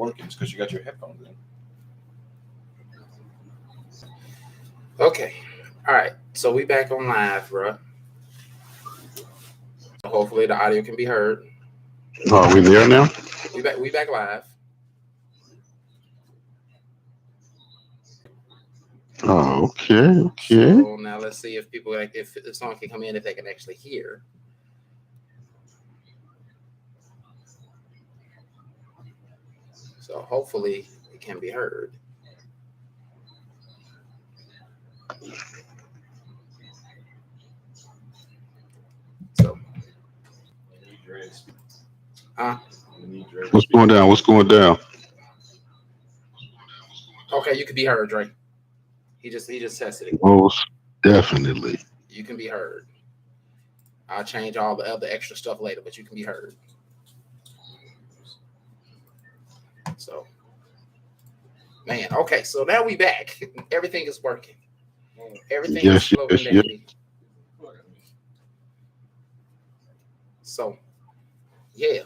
working. It's because you got your headphones in. Okay. All right. So we back on live, bro. Hopefully the audio can be heard. Are we there now? We back live. Oh, okay. So now let's see if people if someone can come in if they can actually hear. So hopefully it can be heard. So, What's going down? Okay, you can be heard, Dre. He just tested it. Most definitely. You can be heard. I'll change all the other extra stuff later, but you can be heard. So, man, okay, so now we back. Everything is working. Everything is flowing dandy. So, yeah.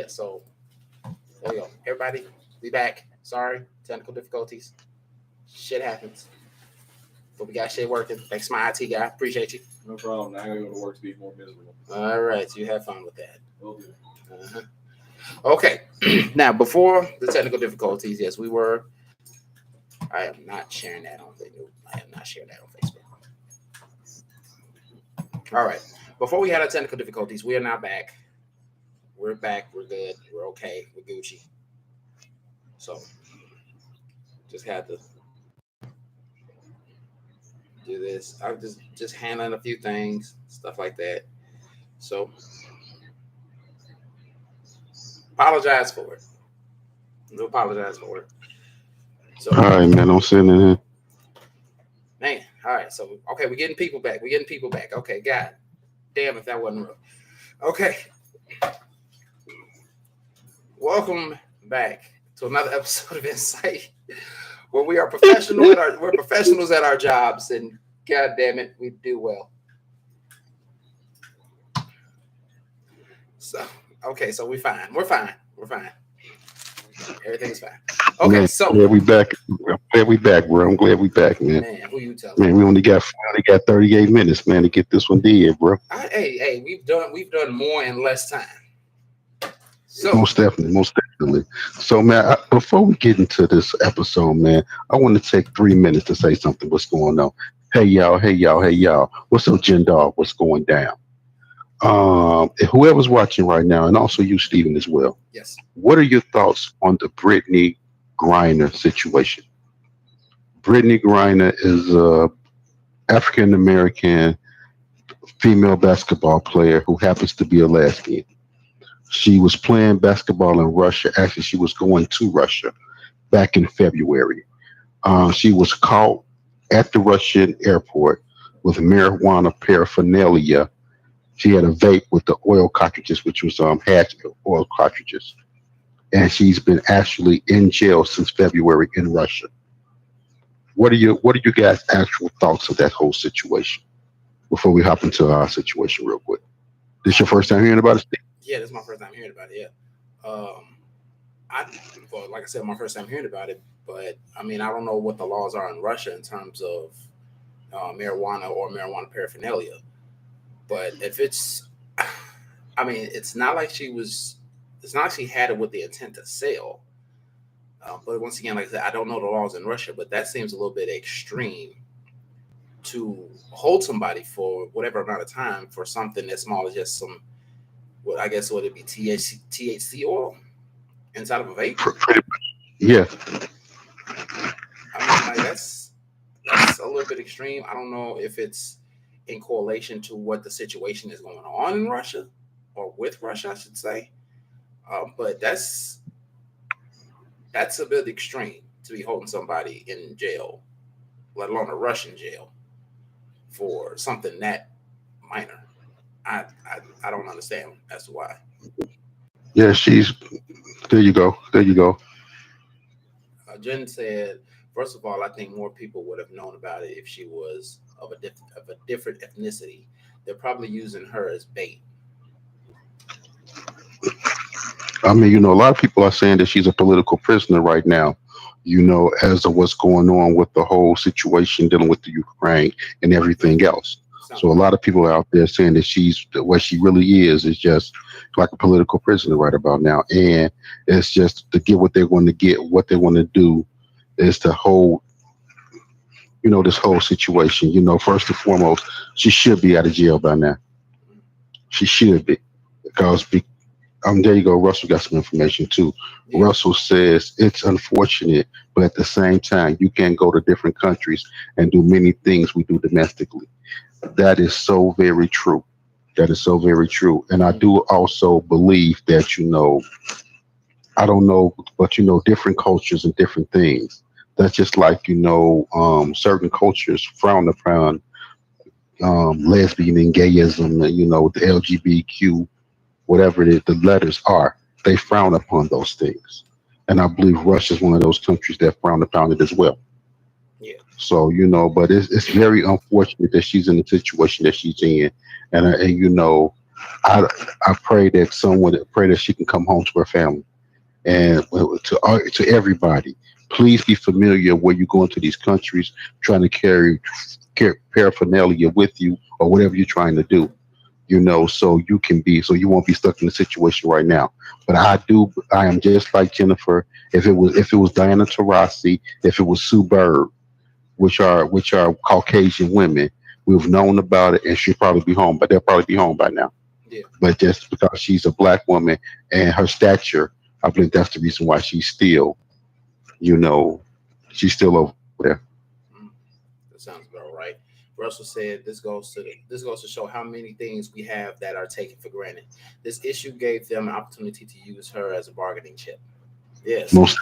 So there we go. Everybody, we back. Sorry, technical difficulties. Shit happens. But we got shit working. Thanks to my IT guy. Appreciate you. No problem. Now I gotta go to work to be more miserable. All right, so you have fun with that. Will do. Okay. Now, before the technical difficulties, yes, we were. I am not sharing that on Facebook. I am not sharing that on Facebook. All right. Before we had our technical difficulties, we are now back. We're back. We're good. We're okay. We're Gucci. So, just had to do this. I was just handling a few things, stuff like that. So, apologize for it. No apologize for it. So, all right, man. Don't send it in. Man, all right. So, okay, we're getting people back. Okay, God damn if that wasn't real. Okay. Welcome back to another episode of En-Syte, where we are we're professionals at our jobs, and God damn it, we do well. So, okay, so we're fine. Everything's fine. Okay, man, so glad we back. I'm glad we back, bro. I'm glad we back, man. Man, who you telling? Man, we only got 38 minutes, man, to get this one did, bro. Hey, we've done more in less time. So Most definitely. So, man, before we get into this episode, man, I want to take 3 minutes to say something. What's going on? Hey, y'all. What's up, Jen Dog? What's going down? Whoever's watching right now, and also you, Steven, as well. Yes. What are your thoughts on the Brittany Griner situation? Brittany Griner is a African American female basketball player who happens to be a lesbian. She was playing basketball in Russia. Actually, she was going to Russia back in February. She was caught at the Russian airport with marijuana paraphernalia. She had a vape with the oil cartridges, which was hash oil cartridges, and she's been actually in jail since February in Russia. What are you guys' actual thoughts of that whole situation? Before we hop into our situation real quick, this your first time hearing about it, Steve? Yeah, this is my first time hearing about it. Yeah, like I said, my first time hearing about it. But I mean, I don't know what the laws are in Russia in terms of marijuana or marijuana paraphernalia. But if it's, I mean, it's not like she had it with the intent to sell. But once again, like I said, I don't know the laws in Russia, but that seems a little bit extreme to hold somebody for whatever amount of time for something as small as just some, what I guess would it be THC oil inside of a vape? Pretty much. Yeah. I mean, like that's a little bit extreme. I don't know if it's in correlation to what the situation is going on in Russia or with Russia, I should say. But that's a bit extreme to be holding somebody in jail, let alone a Russian jail, for something that minor. I don't understand as to why. Yeah, there you go. Jen said, first of all, I think more people would have known about it if she was of a different ethnicity. They're probably using her as bait. I mean, a lot of people are saying that she's a political prisoner right now, as of what's going on with the whole situation dealing with the Ukraine and everything else. Sounds So a about lot of people are out there saying that that what she really is just like a political prisoner right about now. And it's just to get what they're going to get, what they want to do is to hold, this whole situation. First and foremost, she should be out of jail by now. right. She should be. Because there you go. Russell got some information too. Yeah. Russell says it's unfortunate, but at the same time, you can go to different countries and do many things we do domestically. That is so very true. That is so very true. And I Mhm. do also believe that, I don't know, but different cultures and different things. That's just like, certain cultures frown upon lesbian and gayism, and, the LGBTQ, whatever it is, the letters are. They frown upon those things. And I believe Russia is one of those countries that frown upon it as well. Yeah. So, but it's very unfortunate that she's in the situation that she's in. And I, I pray that pray that she can come home to her family and to everybody. Please be familiar when you go into these countries trying to carry paraphernalia with you or whatever you're trying to do, so you won't be stuck in the situation right now. But I am just like Jennifer. If it was Diana Taurasi, if it was Sue Bird, which are Caucasian women, we've known about it, and she'll probably be home, but they'll probably be home by now. Yeah. But just because she's a black woman and her stature, I believe that's the reason why you know, she's still over there. Mm. That sounds about right. Russell said this goes to show how many things we have that are taken for granted. This issue gave them an opportunity to use her as a bargaining chip. Yes, Most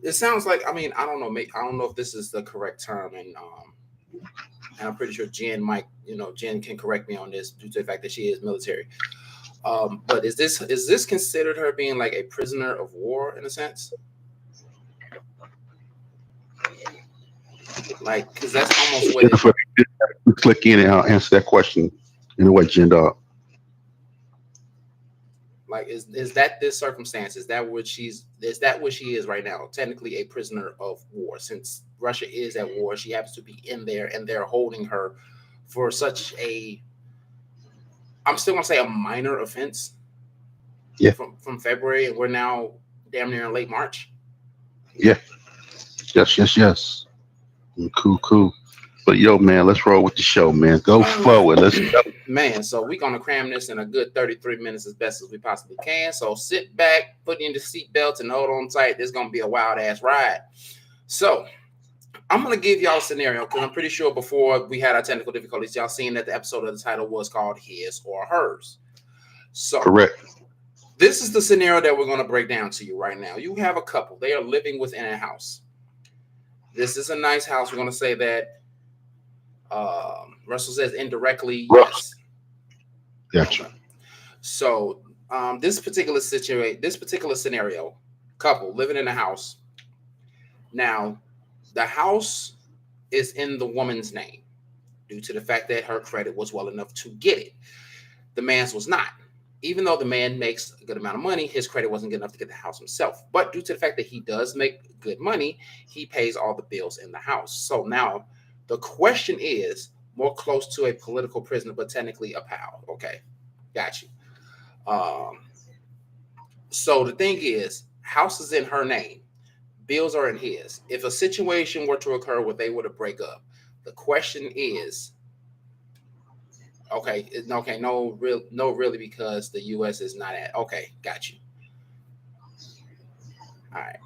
it sounds like. I mean, I don't know. I don't know if this is the correct term, and I'm pretty sure Jen might, Jen can correct me on this due to the fact that she is military. But is this considered her being like a prisoner of war in a sense? Like, because that's almost what it Jennifer, click in and I'll answer that question in a way, Jen Dog. like is that this circumstance? Is that what she is right now? Technically a prisoner of war, since Russia is at war. She happens to be in there, and they're holding her for such a. I'm still gonna say a minor offense Yeah, from February, and we're now damn near in late March. yeah, yes, yes, yes. Cool, cool. But yo, man, let's roll with the show, man. Go forward. Let's go. Man, so we're gonna cram this in a good 33 minutes as best as we possibly can. So sit back, put in the seatbelts, and hold on tight. This is gonna be a wild ass ride. So I'm gonna give y'all a scenario because I'm pretty sure before we had our technical difficulties, y'all seen that the episode of the title was called His or Hers. So Correct. this is the scenario that we're gonna break down to you right now. You have a couple, they are living within a house. This is a nice house. We're gonna say that Russell says indirectly, yes. Gotcha. Okay. So this particular scenario, couple living in a house. Now, the house is in the woman's name due to the fact that her credit was well enough to get it. The man's was not. Even though the man makes a good amount of money, his credit wasn't good enough to get the house himself. But due to the fact that he does make good money, he pays all the bills in the house. So now the question is more close to a political prisoner, but technically a pal. Okay, got you. Um, so the thing is, house is in her name, bills are in his. If a situation were to occur where they were to break up, the question is, okay, okay, no, really, because the U.S. is not at. Okay, got you. All right.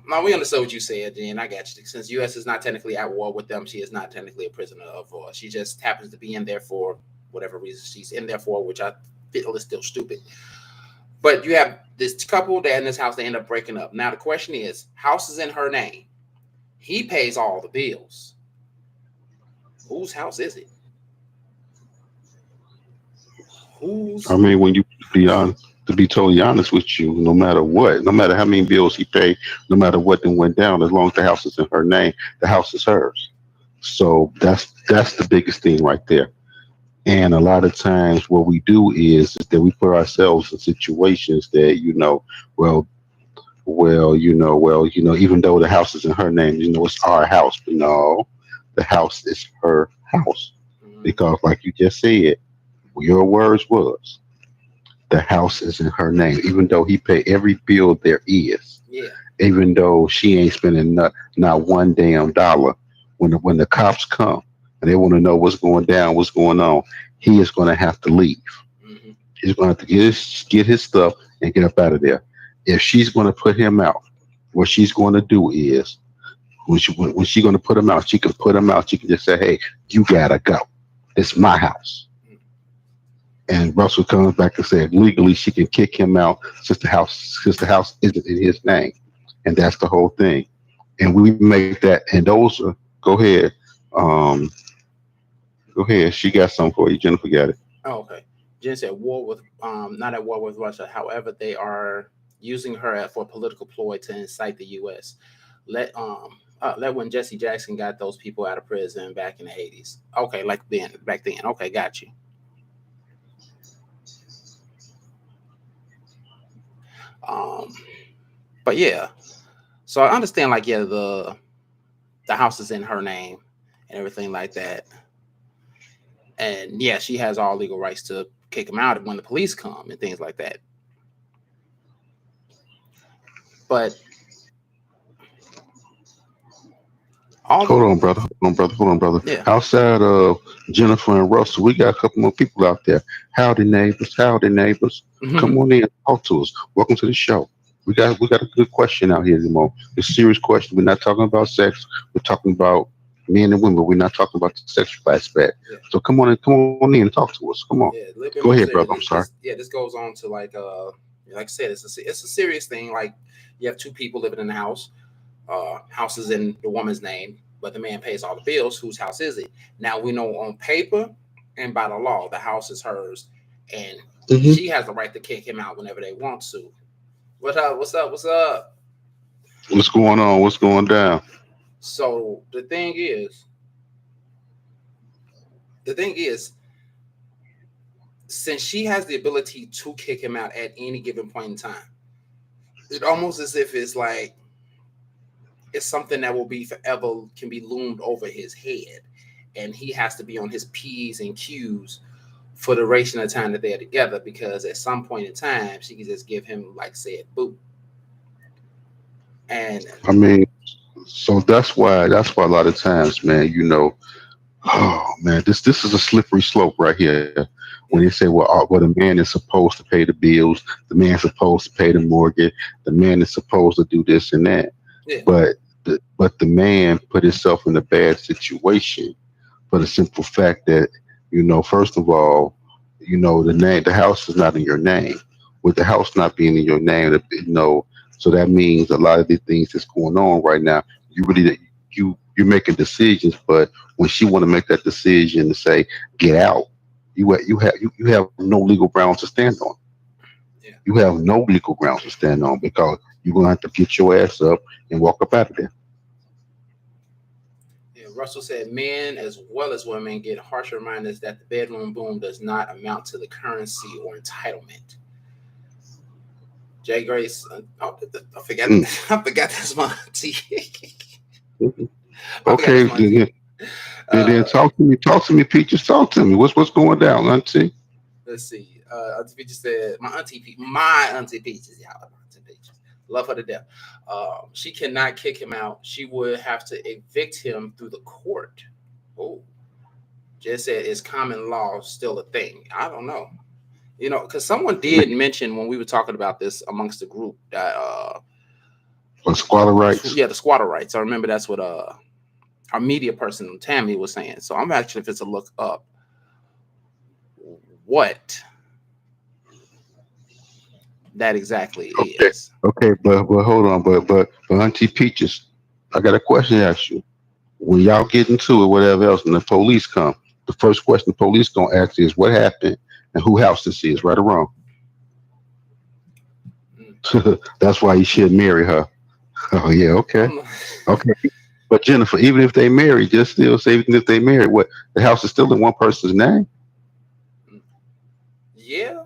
Now we understood what you said, Jen. I got you. Since U.S. is not technically at war with them, she is not technically a prisoner of war. She just happens to be in there for whatever reason she's in there for, which I feel is still stupid. But you have this couple that in this house, they end up breaking up. Now the question is, house is in her name. He pays all the bills. Whose house is it? Whose? I mean, when you be on, to be totally honest with you, no matter what, no matter how many bills he paid, no matter what then went down, as long as the house is in her name, the house is hers. So that's the biggest thing right there. And a lot of times, what we do is that we put ourselves in situations that well, even though the house is in her name, it's our house. But no, the house is her house Mhm. because, like you just said, your words was the house is in her name. Even though he paid every bill there is, Yeah. even though she ain't spending not one damn dollar. When the cops come and they want to know what's going down, what's going on, he is going to have to leave. Hmm. He's going to have to get his stuff and get up out of there. If she's going to put him out, what she's going to do is when she's going to put him out, she can put him out. She can just say, "Hey, you gotta go. It's my house." And Russell comes back and said legally she can kick him out since the house isn't in his name, and that's the whole thing. And we make that, and those are go ahead, um, go ahead. She got something for you, Jennifer. Got it. Oh, okay. Jen said war with not at war with Russia. However, they are using her for a political ploy to incite the U.S. Let when Jesse Jackson got those people out of prison back in the 80s. Okay, like then back then. Okay, got you. Um, but yeah, so I understand like yeah the house is in her name and everything like that, and yeah, she has all legal rights to kick him out when the police come and things like that. But all Hold the on, brother. Hold on, brother. Hold on, brother. yeah. Outside of Jennifer and Russell, we got a couple more people out there. Howdy, neighbors. Howdy, neighbors. Come on in, talk to us. Welcome to the show. We got a good question out here, Emo. It's a serious question. We're not talking about sex. We're talking about men and women. We're not talking about the sexual aspect. Yeah. So come on in and talk to us. Come on. Yeah, a little Go bit more ahead, brother. serious. I'm sorry. This goes on to like I said, it's a serious thing. Like you have two people living in the house. House is in the woman's name, but the man pays all the bills. Whose house is it? Now we know on paper and by the law, the house is hers, and Hmm. she has the right to kick him out whenever they want to. What up? What's up? What's up? What's going on? What's going down? So the thing is, since she has the ability to kick him out at any given point in time, it almost as if it's like it's something that will be forever can be loomed over his head, and he has to be on his p's and q's for the duration of time that they're together, because at some point in time she can just give him like said boot. And I mean, so that's why a lot of times, man, oh man, this is a slippery slope right here. When you say, well, the man is supposed to pay the bills, the man's supposed to pay the mortgage, the man is supposed to do this and that, yeah, but the man put himself in a bad situation for the simple fact that first of all, the house is not in your name. With the house not being in your name, so that means a lot of the things that's going on right now, you're making decisions, but when she want to make that decision to say get out, you have no legal grounds to stand on. yeah, You have no legal grounds to stand on because you're gonna have to get your ass up and walk up out of there. yeah. Russell said men as well as women get harsh reminders that the bedroom boom does not amount to the currency or entitlement. Jay Grace, I forgot. Mm. I forgot that's my auntie. I forgot Okay, that's my auntie. then Uh, talk to me, Peaches. Talk to me. What's going down, Auntie? let's see. Auntie Peaches said, my Auntie Peaches, y'all, my Auntie Peaches, love her to death. She cannot kick him out. She would have to evict him through the court. Oh, just said, is common law still a thing? I don't know. Because someone did mention when we were talking about this amongst the group that For squatter rights. yeah, the squatter rights. I remember that's what our media person Tammy was saying. So I'm actually if it's a look up what that exactly Okay, is. okay, but hold on, but Auntie Peaches, I got a question to ask you. When y'all get into it, whatever else, and the police come, the first question the police gonna ask is what happened and who house this is, right or wrong. Mm. That's why you should marry her. Oh yeah, okay, I'm okay. But Jennifer, even if they married, just still say even if they married, what the house is still in one person's name. Yeah,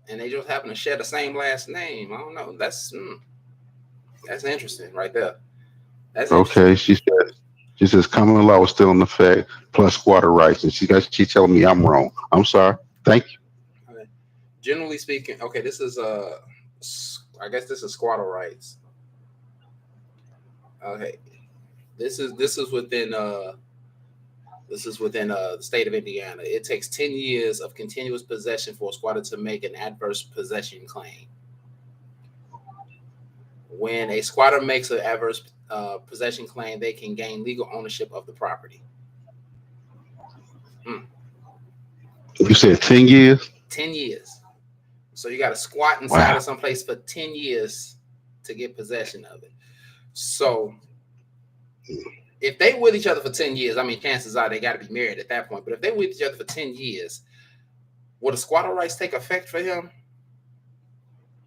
and they just happen to share the same last name. I don't know. That's interesting right there. That's interesting. Okay, she says common law was still in effect plus squatter rights, and she telling me I'm wrong. I'm sorry. Thank you. Okay. Generally speaking, okay, this is I guess this is squatter rights. Okay, this is within the state of Indiana. It takes 10 years of continuous possession for a squatter to make an adverse possession claim. When a squatter makes an adverse possession claim, they can gain legal ownership of the property. You said 10 years. 10 years. So you got to squat inside Wow. of some place for 10 years to get possession of it. So if they with each other for 10 years, I mean, chances are they got to be married at that point. But if they with each other for 10 years, will the squatter rights take effect for him?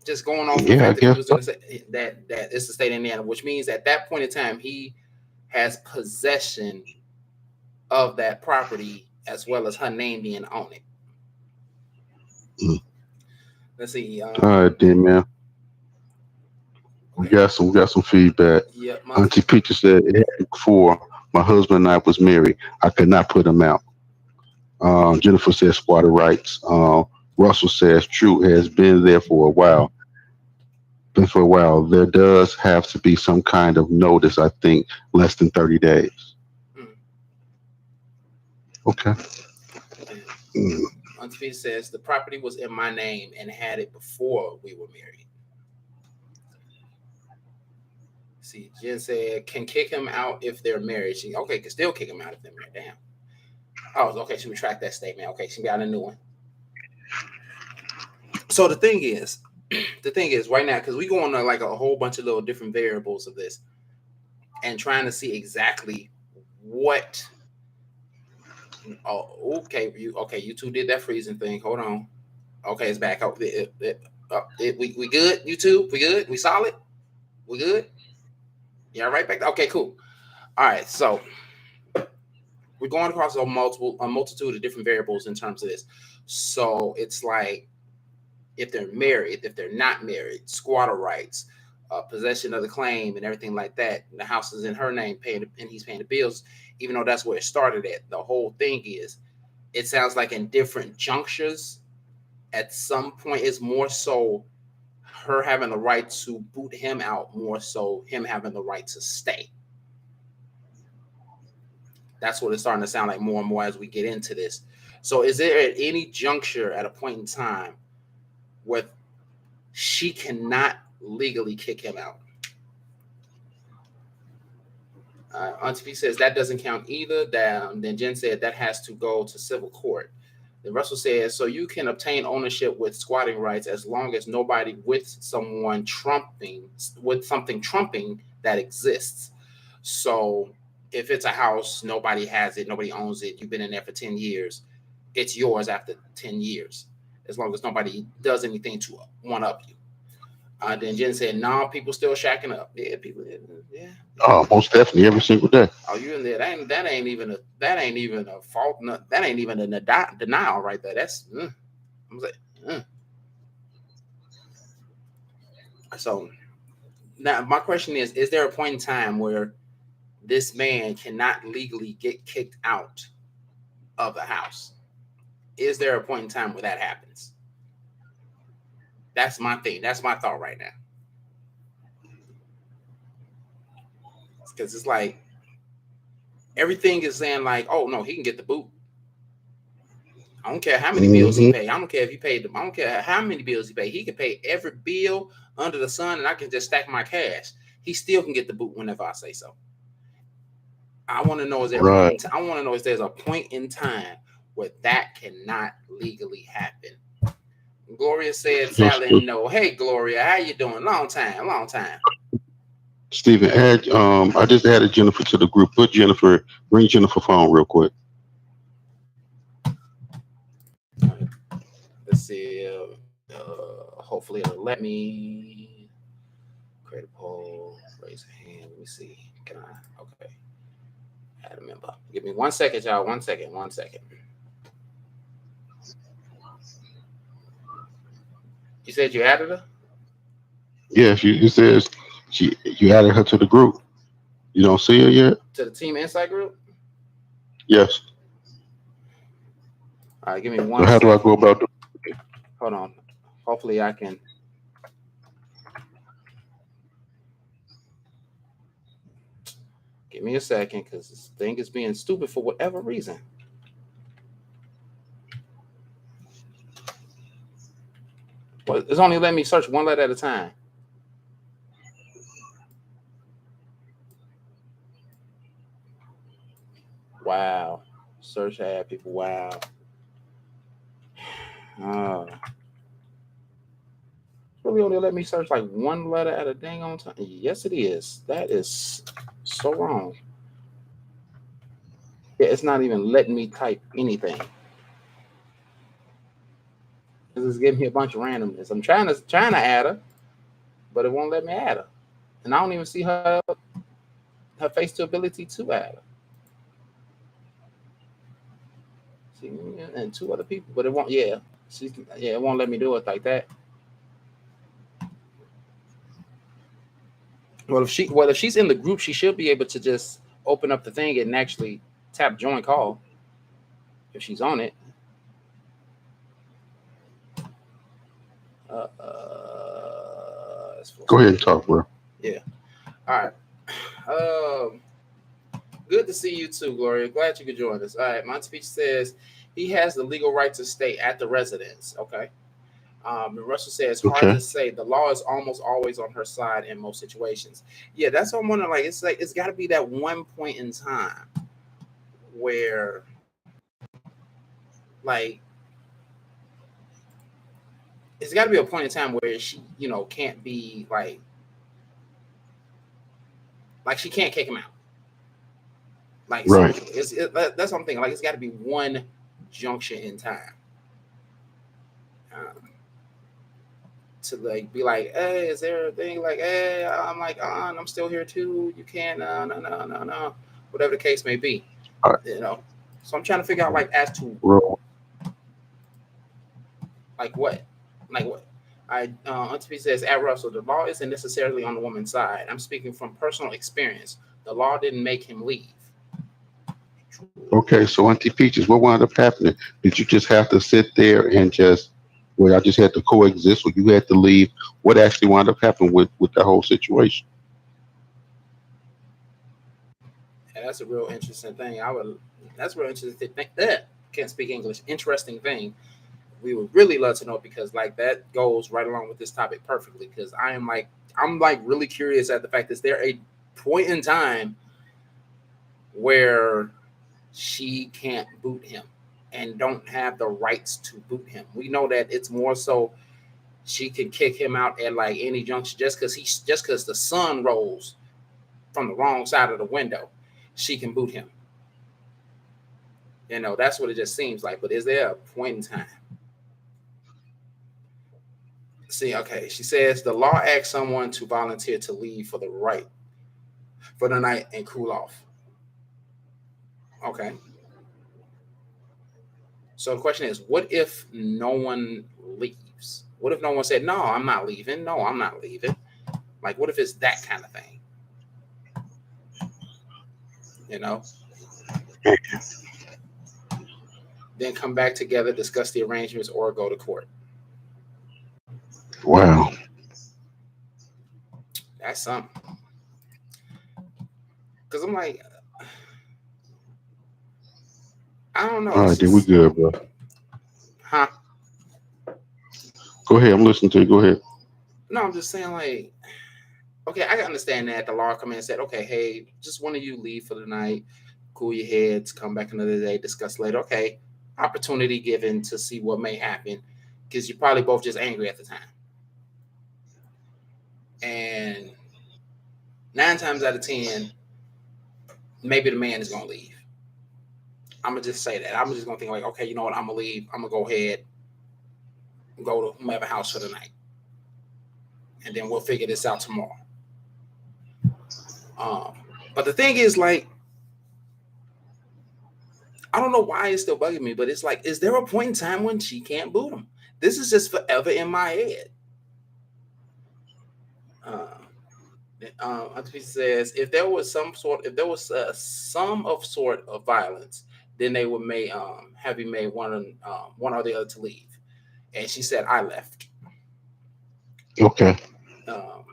Just going off the Yeah, I fact that he guess was so. in that it's the state of Indiana, which means at that point in time he has possession of that property as well as her name being on it. Mm. Let's see. All right, then, man. We got some feedback. Yeah, Auntie Peter said it happened before my husband and I was married. I could not put him out. Jennifer says squatter rights. Russell says true has been there for a while. Been for a while. There does have to be some kind of notice. I think less than 30 days. Okay. Mm. Auntie Peter says the property was in my name and had it before we were married. See, Jen said can kick him out if they're married. She can still kick him out if they're married. Damn. Oh, okay. She retract that statement. Okay, she got a new one. So the thing is right now, because we go on like a whole bunch of little different variables of this and trying to see exactly what. Oh, okay. You two did that freezing thing. Hold on. Okay, it's back. We good? You two? We good? We solid? We good? Yeah, right back. Okay, cool. All right, so we're going across a multitude of different variables in terms of this. So it's like if they're married, if they're not married, squatter rights, possession of the claim, and everything like that. The house is in her name, and he's paying the bills, even though that's where it started at. The whole thing is, it sounds like in different junctures, at some point, it's more so her having the right to boot him out, more so him having the right to stay. That's what it's starting to sound like more and more as we get into this. So is there at any juncture at a point in time where she cannot legally kick him out? Auntie P says that doesn't count either. Then Jen said that has to go to civil court. Then Russell says, so you can obtain ownership with squatting rights as long as nobody with something trumping that exists. So if it's a house, nobody has it, nobody owns it, you've been in there for 10 years, it's yours after 10 years, as long as nobody does anything to one up you. Then Jen said, no, people still shacking up. Yeah, people, yeah. Oh, most definitely every single day. Oh, you in there? That ain't even a fault. That ain't even a denial right there. That's I'm like, So now my question is there a point in time where this man cannot legally get kicked out of the house? Is there a point in time where that happens? That's my thing. That's my thought right now. Because it's like everything is saying like, oh no, he can get the boot. I don't care how many bills he pay. I don't care if he paid them. I don't care how many bills he paid. He can pay every bill under the sun, and I can just stack my cash. He still can get the boot whenever I say so. I want to know is there Right. I want to know if there's a point in time where that cannot legally happen. Gloria said, "Sally, no. Hey, Gloria, how you doing? Long time. Stephen, I just added Jennifer to the group. Bring Jennifer phone real quick. Let's see. Hopefully it'll let me create a poll. Raise a hand. Let me see. Can I? Okay. Add a member. Give me 1 second, y'all. 1 second. You said you added her Yes, it says you added her to the group. You don't see her yet? to the Team En-Syte group. Yes. All right, give me So one how do I go second. about doing? Hold on. Hopefully, I can. Give me a second because this thing is being stupid for whatever reason. Well, it's only letting me search one letter at a time. Wow. Search ad people. Wow. Oh. Really only let me search like one letter at a dang on time. Yes, it is. That is so wrong. Yeah, it's not even letting me type anything. This is giving me a bunch of randomness. I'm trying to add her, but it won't let me add her. And I don't even see her face to ability to add her. See, and two other people, but it won't. Yeah, it won't let me do it like that. Well, if she's in the group, she should be able to just open up the thing and actually tap join call if she's on it. Go ahead and talk, bro. Yeah. All right. Good to see you too, Gloria. Glad you could join us. All right. My speech says he has the legal right to stay at the residence. Okay. And Russell says hard Okay. to say. The law is almost always on her side in most situations. Yeah, that's what I'm wondering. Like it's got to be that one point in time where, like, it's got to be a point in time where she, can't be like she can't kick him out. Like, Right. that's what I'm thinking. Like, it's got to be one junction in time to like be like, hey, is there a thing? Like, hey, I'm like, I'm still here too. You can't, no, whatever the case may be, All right. So I'm trying to figure out like as to Roll. like what. Auntie P says, at Russell, the law isn't necessarily on the woman's side. I'm speaking from personal experience. The law didn't make him leave. Okay, so Auntie Peaches, what wound up happening? Did you just have to sit there and just, well, I just had to coexist, or you had to leave? What actually wound up happening with the whole situation? And that's a real interesting thing. That's a real interesting thing. Can't speak English. Interesting thing. We would really love to know because like that goes right along with this topic perfectly. Because I'm really curious at the fact, is there a point in time where she can't boot him and don't have the rights to boot him? We know that it's more so she can kick him out at like any junction just because the sun rolls from the wrong side of the window, she can boot him. That's what it just seems like. But is there a point in time? See, okay, she says the law asks someone to volunteer to leave for the night and cool off. Okay. So the question is, what if no one leaves? What if no one said, no, I'm not leaving? No, I'm not leaving. Like, what if it's that kind of thing? Then come back together, discuss the arrangements, or go to court. Wow. That's something. Because I'm like, I don't know. All right, then we good, bro. Huh? Go ahead. I'm listening to you. Go ahead. No, I'm just saying, like, okay, I can understand that the law come in and said, okay, hey, just one of you leave for the night, cool your heads, come back another day, discuss later. Okay, opportunity given to see what may happen because you're probably both just angry at the time. And 9 times out of 10, maybe the man is going to leave. I'm going to just say that. I'm just going to think like, okay, you know what? I'm going to leave. I'm going to go ahead and go to whomever house for the night. And then we'll figure this out tomorrow. But the thing is, like, I don't know why it's still bugging me, but it's like, is there a point in time when she can't boot him? This is just forever in my head. Auntie says if there was some of sort of violence, then they would may have you made one or the other to leave. And she said I left. Okay. Um,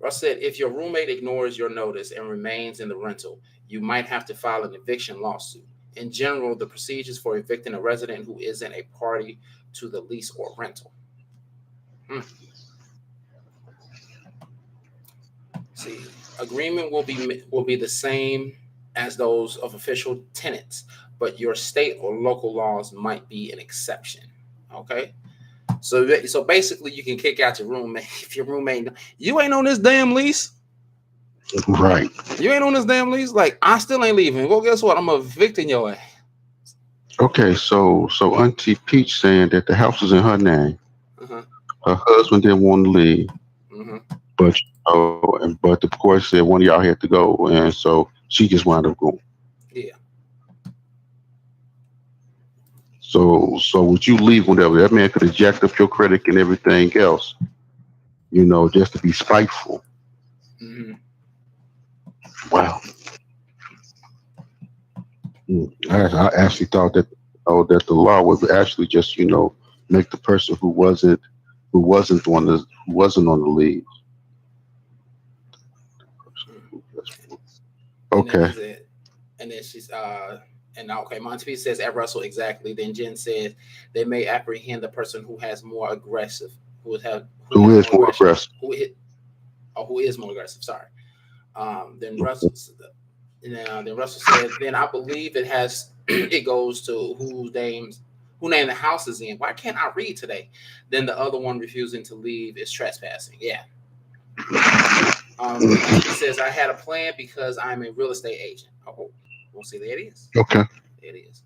Russ said if your roommate ignores your notice and remains in the rental, you might have to file an eviction lawsuit. In general, the procedures for evicting a resident who isn't a party to the lease or rental. See, agreement will be the same as those of official tenants, but your state or local laws might be an exception. Okay, so basically, you can kick out your roommate if your roommate you ain't on this damn lease. Right. You ain't on this damn lease. Like I still ain't leaving. Well, guess what? I'm evicting your ass. Okay. So Auntie Peach saying that the house is in her name. Uh-huh. Her husband didn't want to leave, Mm-hmm. but but the court said one of y'all had to go, and so she just wound up going. Yeah. So would you leave whatever? That man could have jacked up your credit and everything else, just to be spiteful. Mm-hmm. Wow. I actually thought that the law would actually just make the person who wasn't on the lead. And then Okay. he said, and then she's and okay, Montefiore says at Russell exactly. Then Jen says they may apprehend the person who has more aggressive, who Who has is more aggressive? who is more aggressive. Sorry. Then Russell said, then I believe it has it goes to who named the house is in. Why can't I read today? Then the other one refusing to leave is trespassing. Yeah. He says I had a plan because I'm a real estate agent. Oh, we'll see. There it is. Okay. There it is.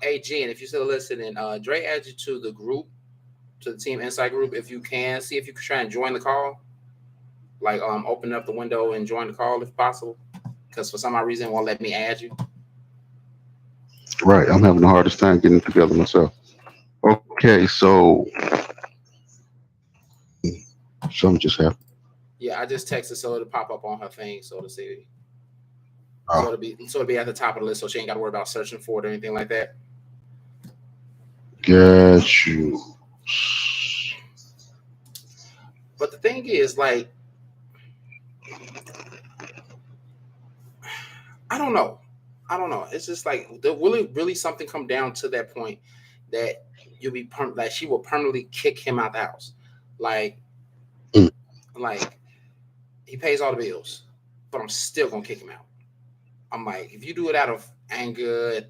Hey Jen, if you're still listening, Dre added you to the group, to the Team En-Syte group. If you can, see if you can try and join the call. Like open up the window and join the call if possible. Because for some odd reason it won't let me add you. Right. I'm having the hardest time getting it together myself. Okay, so something just happened. Yeah, I just texted so it'll pop up on her thing, so to see. Oh. So it'll be at the top of the list, so she ain't got to worry about searching for it or anything like that. Get you. But the thing is, like, I don't know. It's just like will it really something come down to that point that you'll be like she will permanently kick him out the house, like he pays all the bills, but I'm still gonna kick him out. I'm like, if you do it out of anger,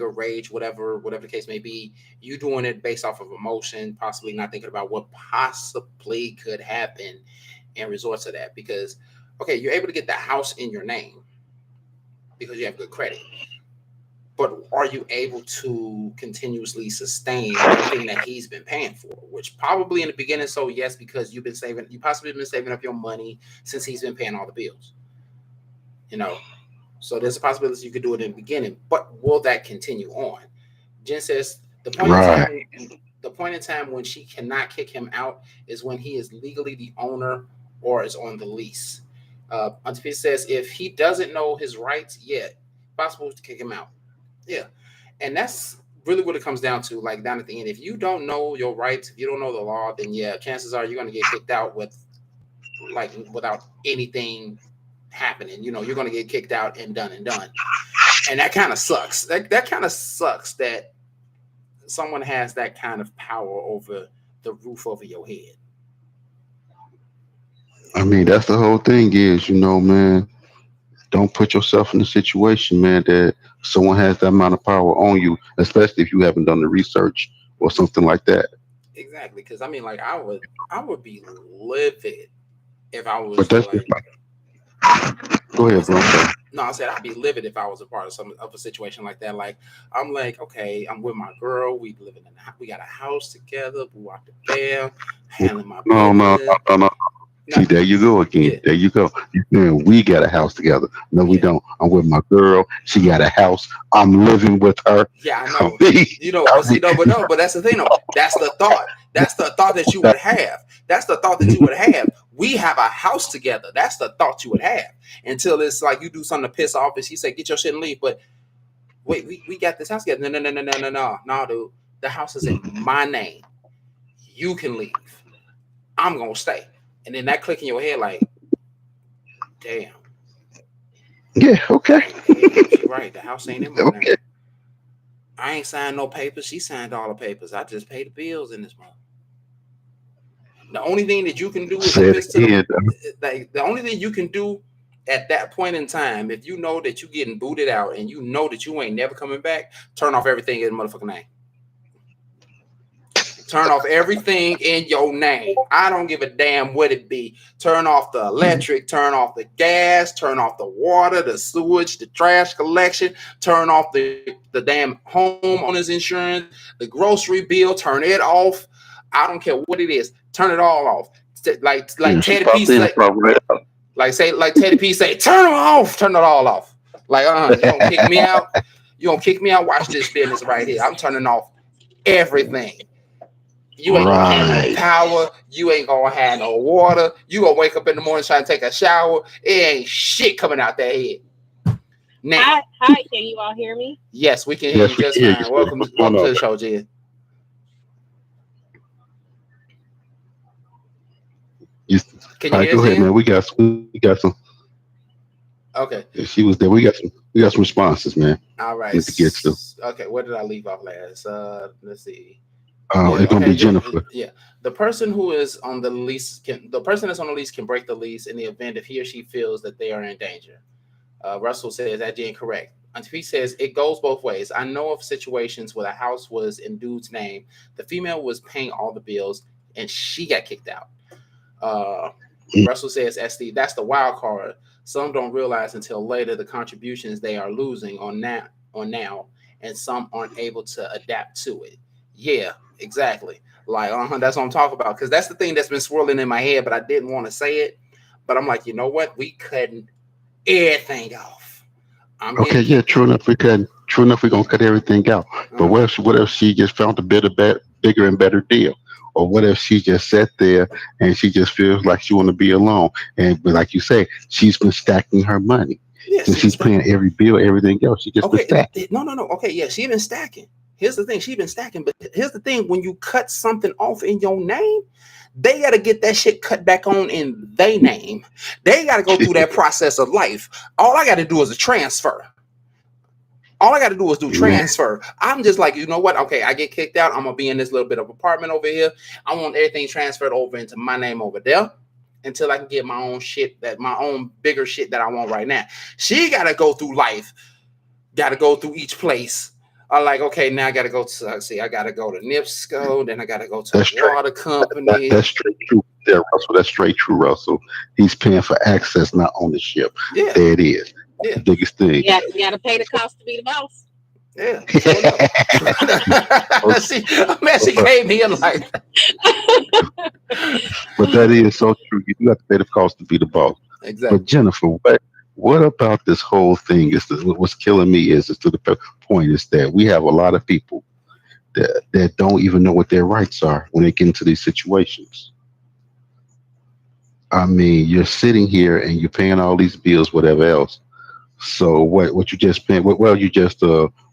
rage, whatever the case may be, you doing it based off of emotion, possibly not thinking about what possibly could happen and resort to that. Because, okay, you're able to get the house in your name because you have good credit. But are you able to continuously sustain everything that he's been paying for? Which probably in the beginning, so yes, because you possibly been saving up your money since he's been paying all the bills. So there's a possibility you could do it in the beginning, but will that continue on? Jen says the point in time when she cannot kick him out is when he is legally the owner or is on the lease. Auntie says if he doesn't know his rights yet, possible to kick him out. Yeah, and that's really what it comes down to. Like down at the end, if you don't know your rights, if you don't know the law, then yeah, chances are you're going to get kicked out without anything happening. You're going to get kicked out and done, and that kind of sucks. That kind of sucks that someone has that kind of power over the roof over your head. I mean, that's the whole thing is, man, don't put yourself in a situation, man, that someone has that amount of power on you, especially if you haven't done the research or something like that. Exactly, because I mean, like I would be livid if I was. But that's go ahead, bro. No, I said I'd be livid if I was a part of a situation like that. Like I'm like, okay, I'm with my girl. We got a house together. We walked the bell, handling my business. No. See, there you go again. Yeah. There you go. We got a house together. No, we don't. I'm with my girl. She got a house. I'm living with her. Yeah, I know. But that's the thing. Though. That's the thought. That's the thought that you would have. That's the thought that you would have We have a house together. That's the thought you would have until it's like you do something to piss off and she say, get your shit and leave. But wait, we got this house together. No, dude. The house is in my name. You can leave. I'm going to stay. And then that click in your head like, damn. Yeah, okay. She right. The house ain't in my Okay. name. I ain't signed no papers. She signed all the papers. I just paid the bills in this month. The only thing that you can do is Said again, the only thing you can do at that point in time, if you know that you're getting booted out and you know that you ain't never coming back, turn off everything in the motherfucking name. Turn off everything in your name. I don't give a damn what it be. Turn off the electric, turn off the gas, turn off the water, the sewage, the trash collection, turn off the damn homeowner's insurance, the grocery bill, turn it off. I don't care what it is. Turn it all off. Like Teddy P say, like Teddy P say, turn it off, turn it all off. Like, you don't kick me out. You don't kick me out. Watch this business right here. I'm turning off everything. You ain't gonna have no power. You ain't gonna have no water. You gonna wake up in the morning trying to take a shower. It ain't shit coming out that head. Now, hi, can you all hear me? Yes, we can hear you just fine. Welcome to the show, Jen. Can you hear go ahead, Jen? man. We got some. Okay. If she was there, we got some responses, man. All right. To get to. Okay, where did I leave off last? Let's see. It's gonna be Jennifer. Yeah, the person who is on the lease the person that's on the lease can break the lease in the event if he or she feels that they are in danger. Russell says that incorrect. Until he says it goes both ways. I know of situations where the house was in dude's name, the female was paying all the bills, and she got kicked out. Russell says that's the wild card. Some don't realize until later the contributions they are losing on now, and some aren't able to adapt to it. Yeah, exactly. Like, that's what I'm talking about. Because that's the thing that's been swirling in my head, but I didn't want to say it. But I'm like, you know what? We cutting everything off. True enough. We're gonna cut everything out. But what if she just found a bigger and better deal? Or what if she just sat there and she just feels like she want to be alone? But like you say, she's been stacking her money. Yeah, so she's paying every bill, everything else. She just been stacking. No. Okay, yeah, she's been stacking. Here's the thing, she's been stacking. But here's the thing, when you cut something off in your name, they got to get that shit cut back on in their name. They got to go through that process of life. All I got to do is a transfer. All I got to do is do transfer. I'm just like, you know what? Okay, I get kicked out. I'm going to be in this little bit of apartment over here. I want everything transferred over into my name over there until I can get my own shit, my own bigger shit that I want right now. She got to go through life, got to go through each place. I'm like, okay, now I got to go to, I got to go to NIPSCO, then I got to go to the water company. That's straight true there, Russell. That's straight true, Russell. He's paying for access, not ownership. Yeah. There it is. Yeah. The biggest thing. Yeah, you got to pay the cost to be the boss. Yeah. She gave me a life. But that is so true. You do have to pay the cost to be the boss. Exactly. But Jennifer, what about this whole thing what's killing me is to the point is that we have a lot of people that don't even know what their rights are when they get into these situations. I mean, you're sitting here and you're paying all these bills, whatever else. So what you just paying? Well, you just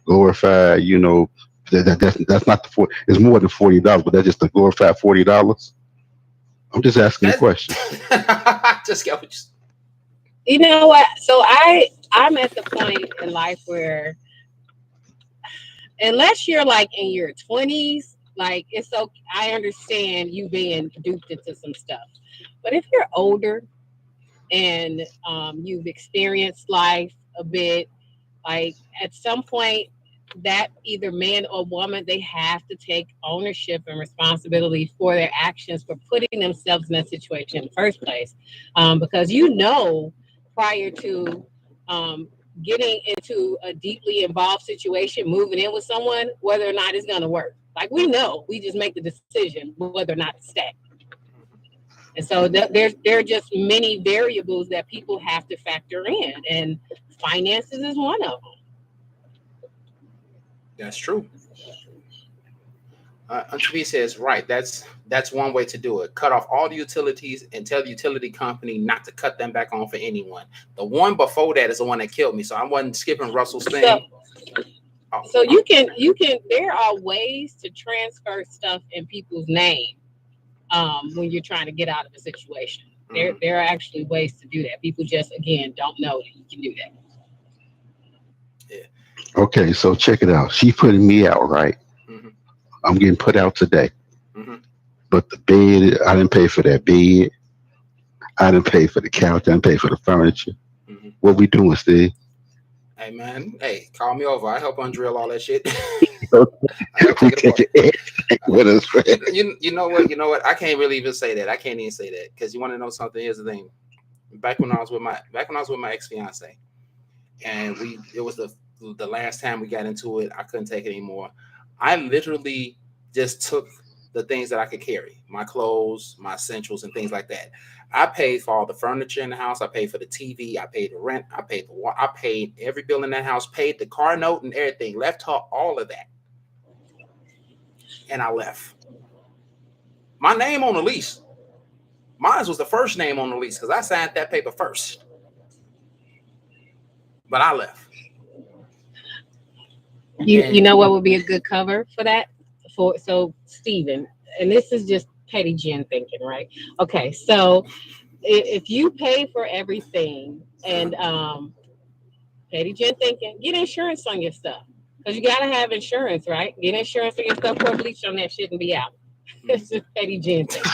glorified. You know that's not the it's more than $40, but that's just a glorified $40. I'm just asking a question. Just go. You know what? So I'm at the point in life where, unless you're like in your 20s, like it's okay. I understand you being duped into some stuff, but if you're older and you've experienced life a bit, like at some point that either man or woman, they have to take ownership and responsibility for their actions, for putting themselves in that situation in the first place. Because prior to getting into a deeply involved situation, moving in with someone, whether or not it's going to work. Like we just make the decision whether or not to stay. And so there are just many variables that people have to factor in, and finances is one of them. That's true. Antravi says, right. That's one way to do it. Cut off all the utilities and tell the utility company not to cut them back on for anyone. The one before that is the one that killed me. So I wasn't skipping Russell's thing. So you can there are ways to transfer stuff in people's name when you're trying to get out of a situation. There are actually ways to do that. People just again don't know that you can do that. Yeah. Okay, so check it out. She putting me out, right? Mhm. I'm getting put out today. Mhm. But the bed, I didn't pay for that bed. I didn't pay for the couch. I didn't pay for the furniture. Mhm. What we doing, Steve? Hey man, hey, call me over. I help undrill all that shit. I help We take it apart. taking everything with us, right? You know what? You know what? I can't really even say that. I can't even say that because you want to know something. Here's the thing. Back when I was with my ex fiance, and it was the last time we got into it. I couldn't take it anymore. I literally just took the things that I could carry, my clothes, my essentials, and things like that. I paid for all the furniture in the house. I paid for the TV. I paid the rent. I paid every bill in that house. Paid the car note and everything. Left her all of that, and I left. My name on the lease. Mine was the first name on the lease because I signed that paper first. But I left. You know what would be a good cover for that? So Stephen, and this is just petty Jen thinking, right? Okay, so if you pay for everything and petty Jen thinking, get insurance on your stuff. Because you gotta have insurance, right? Get insurance on your stuff, pour bleach on that shit and be out. It's just petty Jen thinking.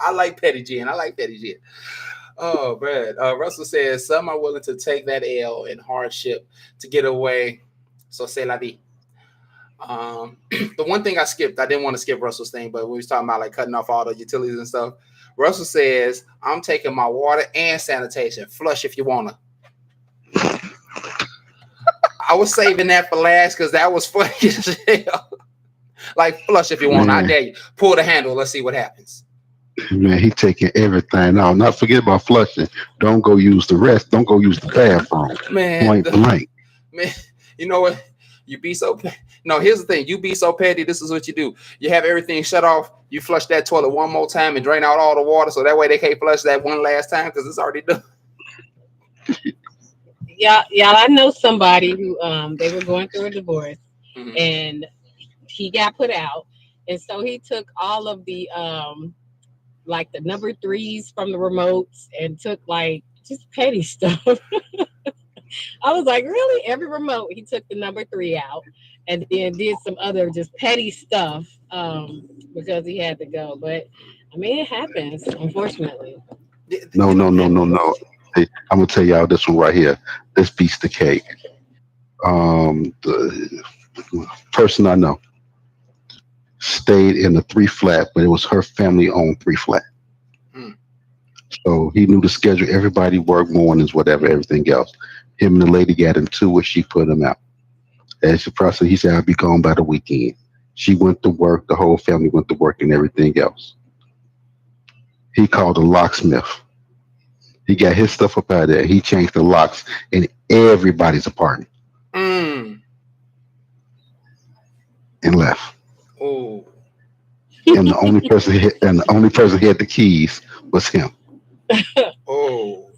I like petty Jen. Oh, Brad. Russell says some are willing to take that L in hardship to get away. So say la vie. The one thing I skipped, I didn't want to skip Russell's thing, but we was talking about like cutting off all the utilities and stuff. Russell says, I'm taking my water and sanitation. Flush if you wanna. I was saving that for last because that was funny as hell. Like flush if you want. I dare you. Pull the handle. Let's see what happens. Man, he taking everything out. Not forget about flushing. Don't go use the rest. Don't go use the bathroom. Man, Blank. Man, you know what? You be so no. Here's the thing. You be so petty. This is what you do. You have everything shut off. You flush that toilet one more time and drain out all the water, so that way they can't flush that one last time because it's already done. Yeah, I know somebody who they were going through a divorce and he got put out, and so he took all of the like the number 3s from the remotes and took like just petty stuff. I was like, really? Every remote he took the number 3 out and then did some other just petty stuff because he had to go. But I mean, it happens, unfortunately. No. Hey, I'm gonna tell y'all this one right here. This beats the cake. The person I know stayed in a 3 flat, but it was her family owned 3 flat. So he knew the schedule. Everybody worked mornings, whatever, everything else. Him and the lady got into it. She put him out. As the process, he said, I'll be gone by the weekend. She went to work. The whole family went to work and everything else. He called a locksmith. He got his stuff up out of there. He changed the locks in everybody's apartment and left. Oh. And the only person who had the keys was him. Oh.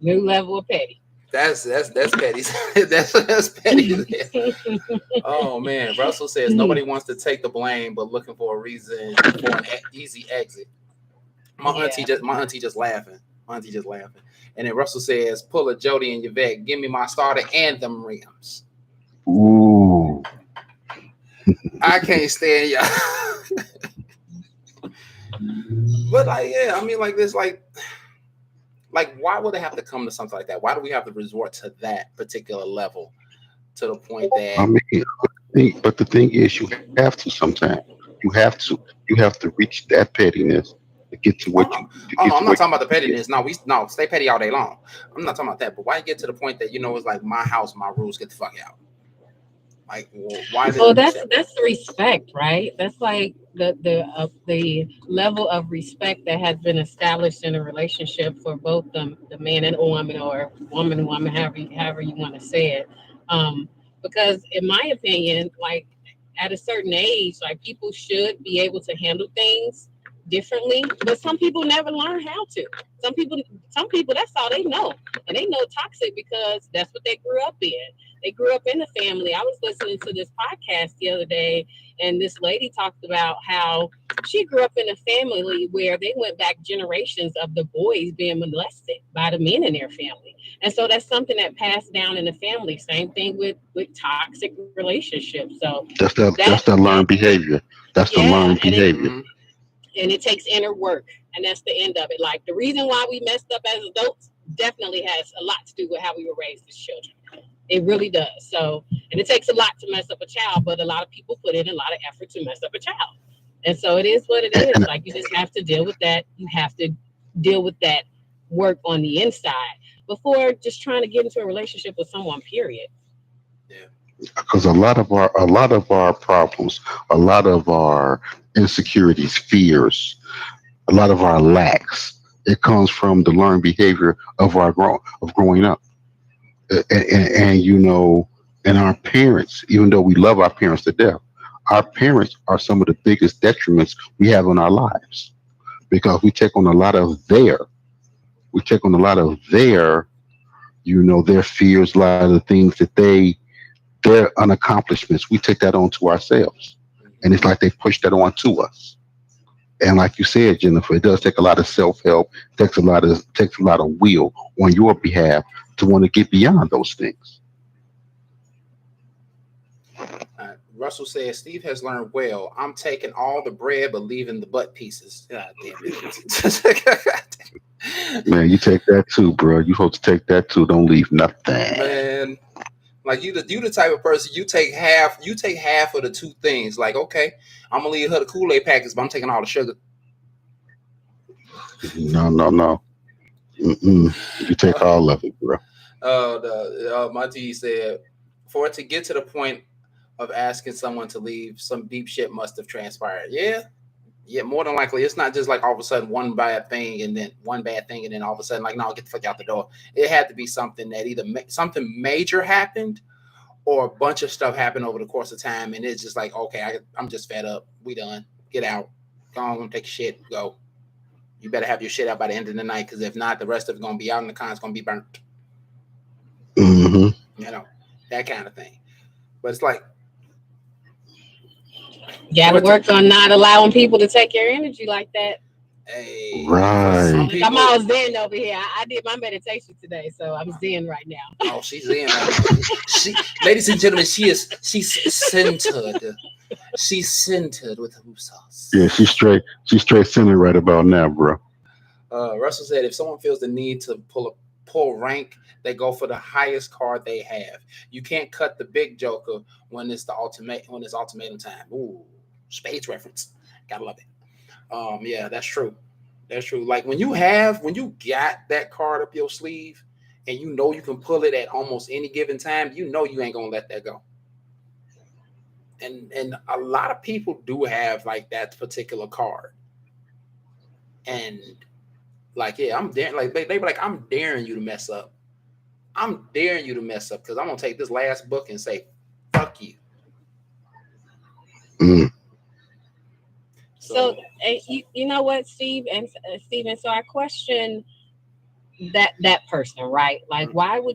New level of petty. That's petty. that's petty. Oh man, Russell says nobody wants to take the blame, but looking for a reason for an easy exit. My auntie just laughing. And then Russell says, pull a Jody and Yvette, give me my starter and them rims. Ooh. I can't stand y'all. But like, yeah, I mean, like this, like why would they have to come to something like that? Why do we have to resort to that particular level to the point that I mean, but the thing is, you have to sometimes. You have to reach that pettiness to get to what you. I'm not talking about the pettiness. No, stay petty all day long. I'm not talking about that. But why get to the point that it's like my house, my rules, get the fuck out? Like, why? Well, that's the respect, right? That's like the level of respect that has been established in a relationship for both the man and woman, or woman, however you want to say it. because in my opinion, like at a certain age, like people should be able to handle things differently, but some people never learn how to. Some people that's all they know, and they know toxic because that's what they grew up in. They grew up in a family. I was listening to this podcast the other day, and this lady talked about how she grew up in a family where they went back generations of the boys being molested by the men in their family. And so that's something that passed down in the family. Same thing with toxic relationships. So That's the learned behavior. That's the yeah, learned behavior. and it takes inner work, and that's the end of it. Like the reason why we messed up as adults definitely has a lot to do with how we were raised as children. It really does. So, and it takes a lot to mess up a child, but a lot of people put in a lot of effort to mess up a child. And so it is what it is. And Like you just have to deal with that. You have to deal with that work on the inside before just trying to get into a relationship with someone, period. Yeah. because a lot of our problems, a lot of our insecurities, fears, a lot of our lacks, it comes from the learned behavior of growing up. And and our parents, even though we love our parents to death, our parents are some of the biggest detriments we have in our lives because we take on a lot of their fears, a lot of the things that their unaccomplishments, we take that on to ourselves. And it's like they push that on to us. And like you said, Jennifer, it does take a lot of self-help, takes a lot of will on your behalf to want to get beyond those things. Russell says Steve has learned well. I'm taking all the bread but leaving the butt pieces. God damn it. Man, you take that too, bro. You supposed to take that too. Don't leave nothing. Man, like you the type of person you take half of the two things. Like, okay, I'm gonna leave her the Kool-Aid packets, but I'm taking all the sugar. No, no, no. Mm-mm. You take all of it, bro. Monty said, for it to get to the point of asking someone to leave, some deep shit must have transpired. Yeah, yeah, more than likely, it's not just like all of a sudden one bad thing, and then all of a sudden like, no, get the fuck out the door. It had to be something that either something major happened or a bunch of stuff happened over the course of time, and it's just like, okay, I'm just fed up. We done. Get out. Go on, take your shit. Go. You better have your shit out by the end of the night, because if not, the rest of it's gonna be out, and the con's gonna be burnt. Hmm. You know, that kind of thing. But it's like, You got to work on not allowing people to take your energy like that. hey, for some Right. people, I'm all zen over here. I did my meditation today, so I'm zen right now. oh, she's in right now. Ladies and gentlemen, she's centered. She's centered with the sauce. Yeah, she's straight centered right about now, bro. Russell said, if someone feels the need to pull rank, they go for the highest card they have. You can't cut the big joker when it's ultimatum time. Ooh, spades reference. Gotta love it. Yeah, that's true. That's true. Like when you got that card up your sleeve and you know you can pull it at almost any given time, you know you ain't gonna let that go. And a lot of people do have like that particular card. And like, yeah, I'm daring, like they be like, I'm daring you to mess up. I'm daring you to mess up because I'm gonna take this last book and say, fuck you. Mm. So you know what, Steve and Steven. So I question that person, right? Like, why do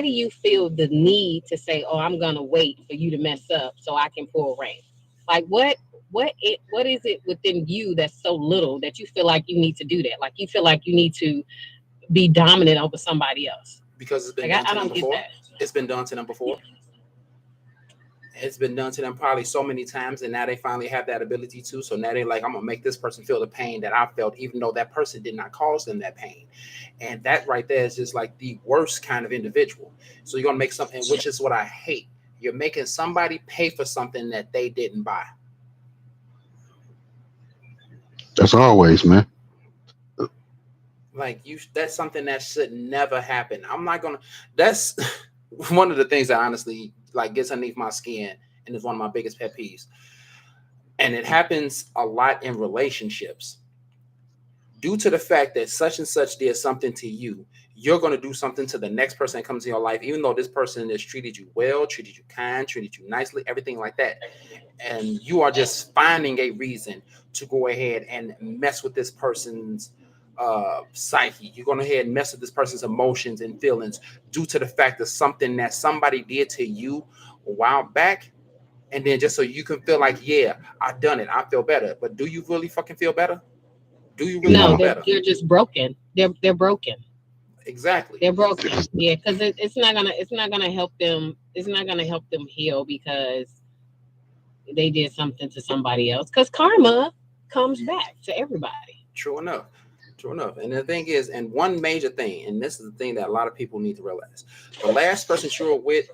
you feel the need to say, "Oh, I'm gonna wait for you to mess up so I can pull rank"? Like, what is it within you that's so little that you feel like you need to do that? Like, you feel like you need to be dominant over somebody else? Because it's been Like, done to I them don't get before. that. It's been done to them before. It's been done to them probably so many times, and now they finally have that ability to. So now they're like, I'm gonna make this person feel the pain that I felt, even though that person did not cause them that pain. And that right there is just like the worst kind of individual. So you're gonna make something, which is what I hate. You're making somebody pay for something that they didn't buy. That's always, man. Like that's something that should never happen. I'm not gonna. That's one of the things that honestly like gets underneath my skin, and is one of my biggest pet peeves. And it happens a lot in relationships. Due to the fact that such and such did something to you, you're going to do something to the next person that comes in your life, even though this person has treated you well, treated you kind, treated you nicely, everything like that. And you are just finding a reason to go ahead and mess with this person's psyche. You're going to ahead and mess with this person's emotions and feelings due to the fact of something that somebody did to you a while back. And then just so you can feel like, yeah, I've done it. I feel better. But do you really fucking feel better? Do you really No, feel they're better? they're just broken. They're broken. Exactly. They're broken. Yeah, because it's not gonna help them. It's not gonna help them heal because they did something to somebody else. Because karma comes back to everybody. True enough. True enough. And the thing is, and one major thing, and this is the thing that a lot of people need to realize, the last person you were with,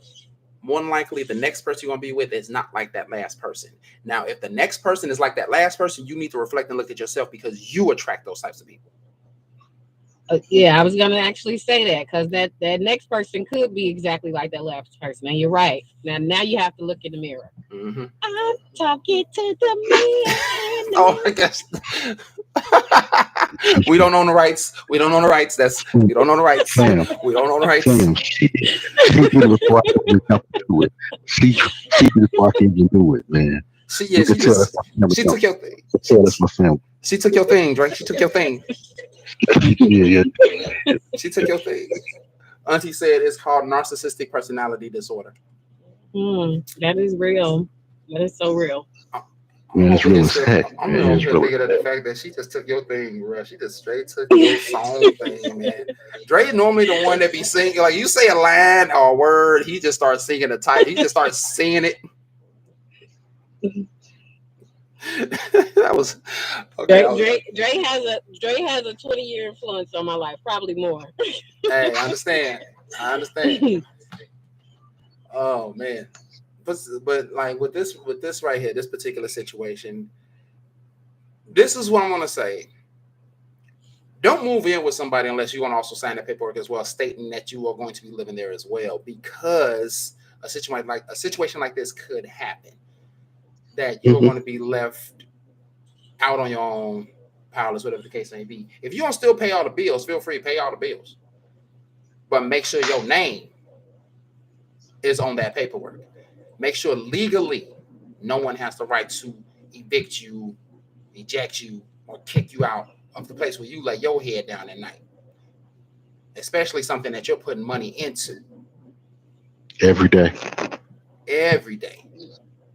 more than likely the next person you're going to be with is not like that last person. Now, if the next person is like that last person, you need to reflect and look at yourself because you attract those types of people. Yeah, I was gonna actually say that because that next person could be exactly like that last person. And you're right. Now you have to look in the mirror. Mm-hmm. I'm talking to the mirror. Oh, I guess we don't own the rights. We don't own the rights. We don't own the rights. Sam, We don't own the rights. Sam, she did it before I even jumped into it. She did it before I can even do it, man. She You can tell that's my family. she took your thing. You can tell that's my family. She took your thing, Drake. She took your thing. Yeah. She took your thing. Auntie said it's called narcissistic personality disorder. That is real. That is so real. Man, it's real as heck. I'm Man, over it's here real. thinking of the fact that she just took your thing, bro. She just straight took your song thing, man. Dre normally the one that be singing, like you say a line or a word, he just starts singing the title. He just starts singing it. That was okay. Dre has a 20-year influence on my life, probably more. Hey, I understand. Oh man, but like with this right here, this particular situation, this is what I'm gonna say. Don't move in with somebody unless you want to also sign the paperwork as well, stating that you are going to be living there as well, because a situation like this could happen. That you're going to be left out on your own, powerless, whatever the case may be. If you don't still pay all the bills, feel free to pay all the bills, but make sure your name is on that paperwork. Make sure legally no one has the right to evict you, eject you, or kick you out of the place where you lay your head down at night. Especially something that you're putting money into Every day.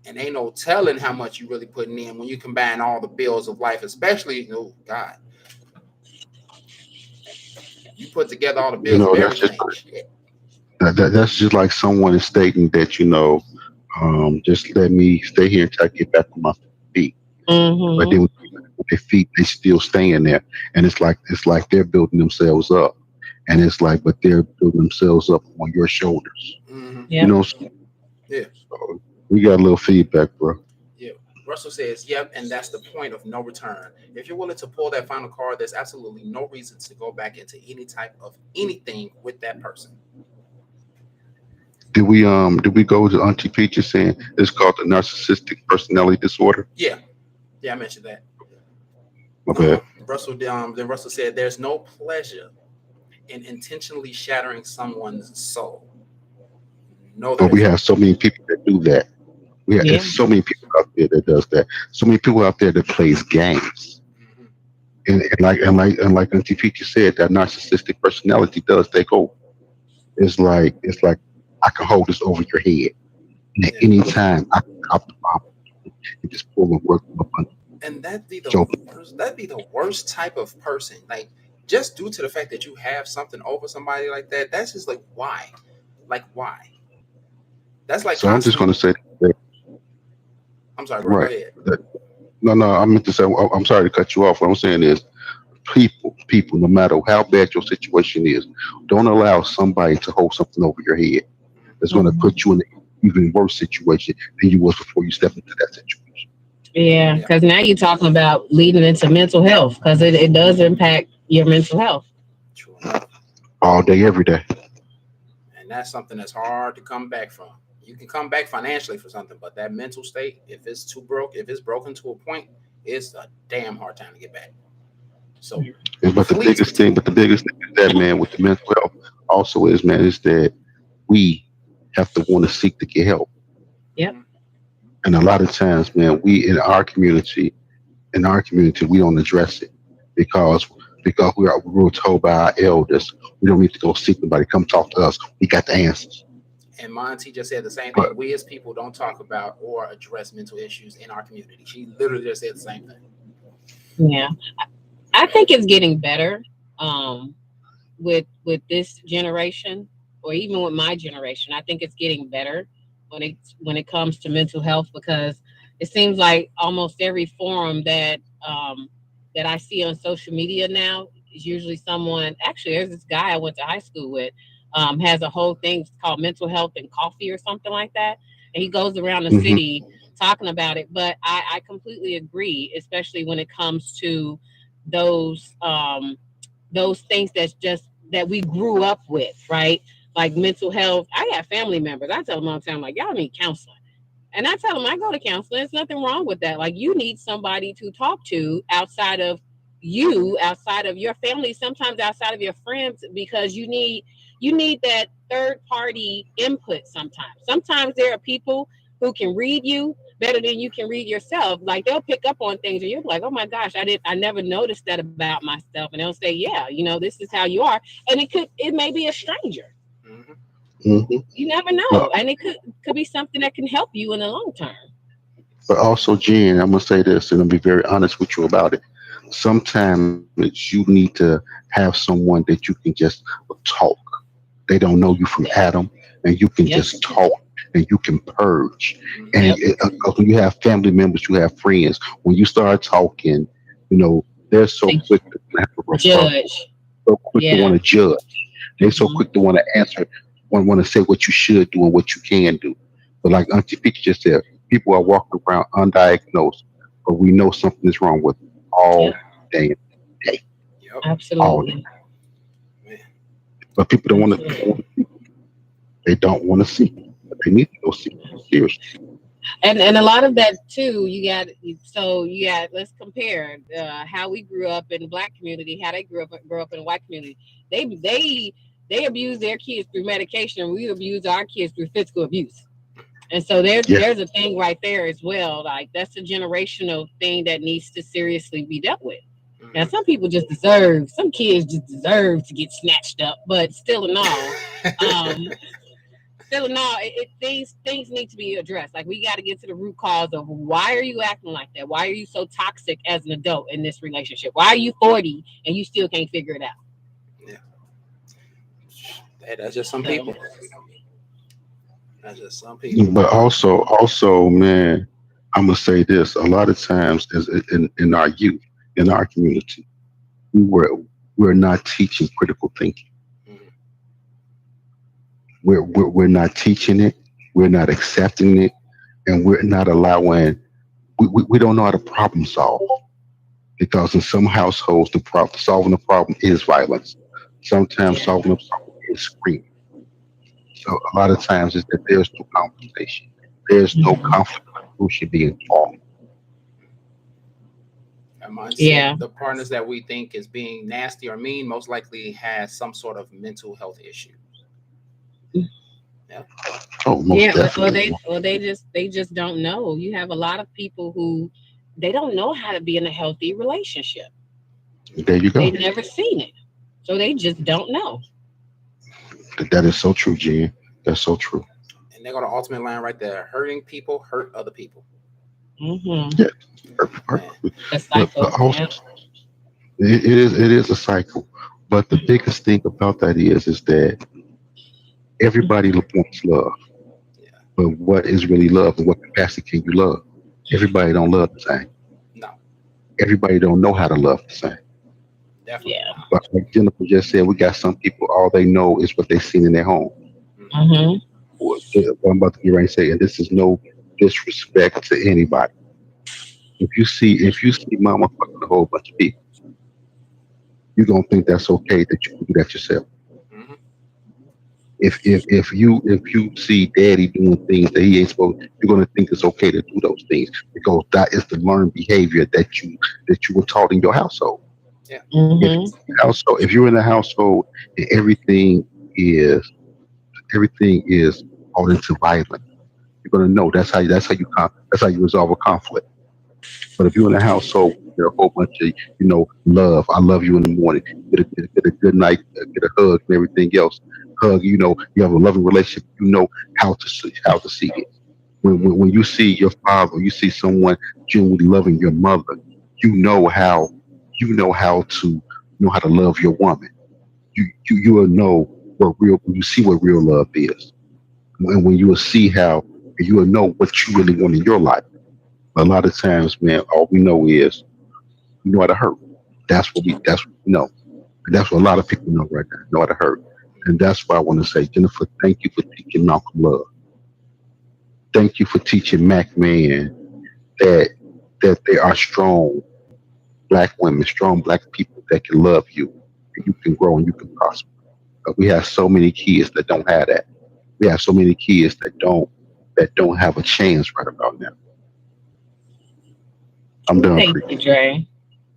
And ain't no telling how much you really putting in when you combine all the bills of life, especially, oh God, you put together all the bills of everything. That's just like someone is stating that, just let me stay here until I get back on my feet. Mm-hmm. But then with their feet, they still staying there. And it's like they're building themselves up. And it's like, but they're building themselves up on your shoulders. Mm-hmm. Yep. Yeah. So we got a little feedback, bro. Yeah. Russell says, yep, and that's the point of no return. If you're willing to pull that final card, there's absolutely no reason to go back into any type of anything with that person. Did we go to Auntie Peaches saying it's called the narcissistic personality disorder? Yeah, I mentioned that. My bad. Russell said there's no pleasure in intentionally shattering someone's soul. No, But we have so many people that do that. There's so many people out there that does that. So many people out there that plays games. And like Auntie Peaches said, that narcissistic personality does take over. It's like I can hold this over your head. And at any time I can drop the bomb and just pull and work them up on. And that'd be the worst type of person. Like, just due to the fact that you have something over somebody like that, that's just like why? Like why? That's like so I'm just gonna say that, I'm sorry, bro, right. go ahead. No, I meant to say I'm sorry to cut you off. What I'm saying is people, no matter how bad your situation is, don't allow somebody to hold something over your head that's going to put you in an even worse situation than you was before you stepped into that situation. Yeah, because now you're talking about leading into mental health, because it does impact your mental health. True enough. All day, every day. And that's something that's hard to come back from. You can come back financially for something, but that mental state, if it's broken to a point, it's a damn hard time to get back. So But the please biggest thing, continue. but the biggest thing is that, man, with the mental health also is, man, is that we have to want to seek to get help. Yep. Mhm. And a lot of times, man, we in our community, we don't address it because we were told by our elders we don't need to go seek nobody. Come talk to us. We got the answers. And Monty just said the same But thing. We as people don't talk about or address mental issues in our community. She literally just said the same thing. Yeah. I think it's getting better um, with this generation, or even with my generation. I think it's getting better when it comes to mental health, because it seems like almost every forum that I see on social media now is usually someone. Actually, there's this guy I went to high school with, has a whole thing called mental health and coffee or something like that, and he goes around the hmm city talking about it. But I completely agree, especially when it comes to those those things that's just that we grew up with, right? Like mental health. I got family members. I tell them all the time, like, y'all need counseling. And I tell them I go to counseling. There's nothing wrong with that. Like, you need somebody to talk to outside of you, outside of your family, sometimes outside of your friends, because you need that third party input sometimes. Sometimes there are people who can read you better than you can read yourself. Like, they'll pick up on things and you're like, oh my gosh, I never noticed that about myself. And they'll say, yeah, this is how you are. And it may be a stranger. Hmm. hmm You never But know. And it could be something that can help you in the long term. but also, Jen, I'm gonna say this, and I'll be very honest with you about it. Sometimes you need to have someone that you can just talk. They don't know you from Adam, and you can Yep. just talk and you can purge. Hmm. And Yep. 'cause when you have family members, you have friends. When you start talking, they're so They quick to have a rebuttal, judge. so quick to Yeah. want to judge. They're so Hmm. quick to want to answer, want to say what you should do and what you can do. But like Auntie Peach just said, people are walking around undiagnosed, but we know something is wrong with them Yep. all day, day, Yep. all day. Absolutely. Man. But people don't want Absolutely. to. They don't want to see, but they need to go see. Seriously. And a lot of that too, let's compare how we grew up in the black community, how they grew up in the white community. They abuse their kids through medication, and we abuse our kids through physical abuse. And so Yeah. there's a thing right there as well. Like, that's a generational thing that needs to seriously be dealt with. Now, Hmm. some kids just deserve to get snatched up, but um, still in all, things need to be addressed. Like, we got to get to the root cause of why are you acting like that? Why are you so toxic as an adult in this relationship? Why are you 40 and you still can't figure it out? Yeah. Hey, that's just some So people. That's just some people. But also, man, I'm gonna say this. A lot of times, as in our youth, in our community, we were we're not teaching critical thinking. Mhm. We're not teaching it. We're not accepting it, and we're not allowing. We don't know how to problem solve because in some households, solving the problem is violence. Sometimes yeah, solving the problem is screaming. So a lot of times is that there's no conversation. There's no mhm, conflict resolution being taught. And mindset, yeah, the partners that we think is being nasty or mean most likely has some sort of mental health issue. Yeah. Oh, most yeah. Or definitely. they just don't know. You have a lot of people who they don't know how to be in a healthy relationship. There you go. They've never seen it, so they just don't know. That is so true, Jen. That's so true. And they got the ultimate line right there: hurting people hurt other people. Hmm. Yeah, perfect, Man. perfect. The But cycle. also, Yeah. it is a cycle. But the biggest thing about that is that everybody wants love, Yeah. but what is really love, and what capacity can you love? Everybody don't love the same. No, Everybody don't know how to love the same. definitely Yeah. not. But like Jennifer just said, we got some people all they know is what they've seen in their home. Hmm. Hmm. What I'm about to get ready to say, and this is no disrespect to anybody. If you see mama fucking a whole bunch of people, you don't think that's okay that you can do that yourself. Hmm. If you see daddy doing things that he ain't supposed, you're gonna think it's okay to do those things because that is the learned behavior that you were taught in your household. Mhm. Household, if you're in a household and everything is all into violence, you're gonna know that's how you resolve a conflict. But if you're in a household, you get a whole bunch of love. I love you in the morning. Get a good night, get a hug, and everything else. Hug. You have a loving relationship. You know how to see it. When you see your father, you see someone genuinely loving your mother. You know how to love your woman. You will know what real when you see what real love is, and when you will see how you will know what you really want in your life. A lot of times, man, all we know is we know how to hurt. That's what we know. And that's what a lot of people know right now. Know how to hurt. And that's why I want to say, Jennifer, thank you for teaching Malcolm Love. Thank you for teaching Mac Man that there are strong black women, strong black people that can love you and you can grow and you can prosper. But we have so many kids that don't have that. We have so many kids that don't have a chance right about now. I'm done Thank you, preaching. Dre. Yeah.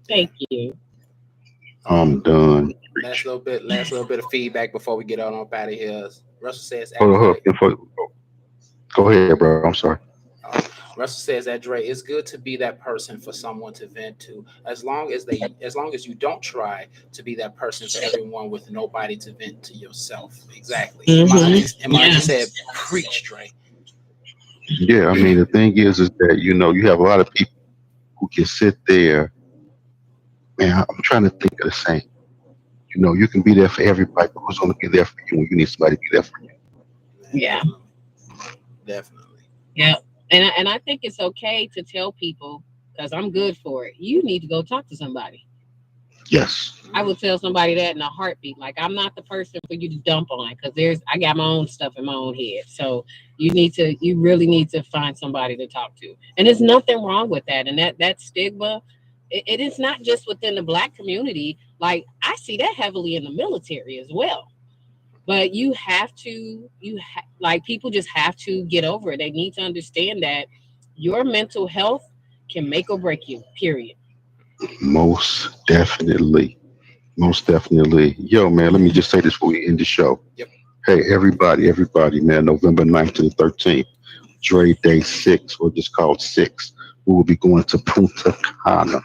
Thank you. I'm Um, done last preaching. little bit of feedback before we get on up out of here. Russell says Hold at on, hold Dre. on. Go ahead, bro. I'm sorry. Uh, Russell says that Dre, it's good to be that person for someone to vent to, as long as you don't try to be that person for everyone with nobody to vent to yourself. Exactly. Mhm. And my auntie Yeah. said, preach, Dre. Yeah, I mean the thing is that you have a lot of people who can sit there. Man, I'm trying to think of the same. You can be there for everybody, but who's going to be there for you when you need somebody to be there for Man, Yeah. definitely. Yeah. And I think it's okay to tell people because I'm good for it. You need to go talk to somebody. you? Yes. I would tell somebody that in a heartbeat. Like I'm not the person for you to dump on because I got my own stuff in my own head. So you really need to find somebody to talk to. And there's nothing wrong with that. And that stigma, it is not just within the black community. Like I see that heavily in the military as well. But you have to, like people just have to get over it. They need to understand that your mental health can make or break you. Period. Most definitely. Most definitely. Yo, man, let me just say this before we end the show. Yep. Hey, everybody, man, November 9th to the 13th, Dre Day 6, or just called 6. We will be going to Punta Cana.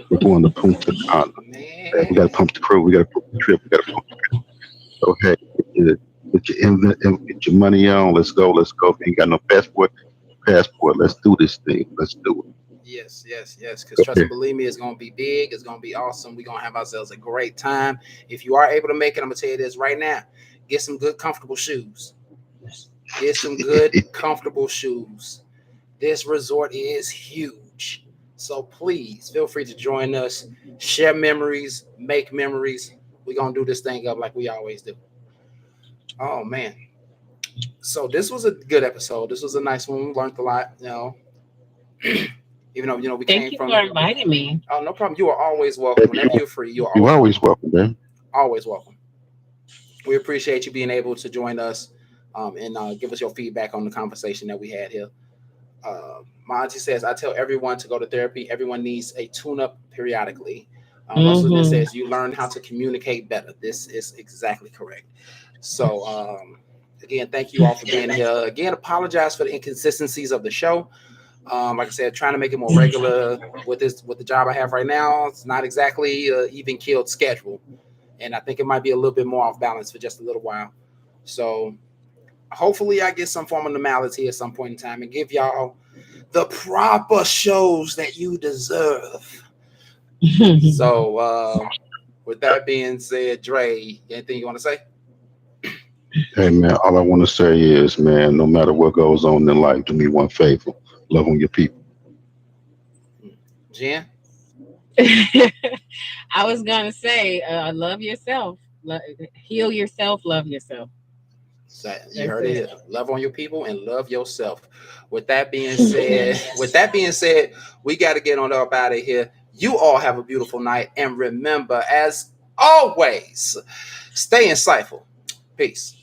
We're going to Punta Cana. Hey, we got to Man. pump the crew. We got to pump the trip. We got to pump the trip. So, hey, get your money on. Let's go. Let's go. If you ain't got no passport. Let's do this thing. Let's do Yes. Because it. trust and Okay. believe me, it's gonna be big. It's gonna be awesome. We're gonna have ourselves a great time. If you are able to make it, I'm gonna tell you this right now. Get some good, comfortable shoes. Get some good, comfortable shoes. This resort is huge. So please feel free to join us, share memories, make memories. We're gonna do this thing up like we always do. Oh man. So this was a good episode. This was a nice one. We learned a lot, even though we Thank came you for from. inviting me. Oh, no problem. You are always welcome. Baby, Whenever you're free, you are you always always welcome. welcome, man. Always welcome. We appreciate you being able to join us and give us your feedback on the conversation that we had here. My auntie says, I tell everyone to go to therapy. Everyone needs a tune up periodically. Russell then Hmm. says, you learn how to communicate better. This is exactly correct. So, again, thank you all for being here. Again, apologize for the inconsistencies of the show. Like I said, trying to make it more regular with the job I have right now. It's not exactly even keeled schedule, and I think it might be a little bit more off balance for just a little while. So hopefully, I get some form of normality at some point in time and give y'all the proper shows that you deserve. So with that being said, Dre, anything you want to say? Hey, man, all I want to say is, man, no matter what goes on in life, do me one favor: love on your people. Jen? I was gonna say, love yourself, heal yourself, love yourself. So you That's heard it it. here. Love on your people and love yourself. With that being said, we got to get on up out of here. You all have a beautiful night. And remember, as always, stay insightful. Peace.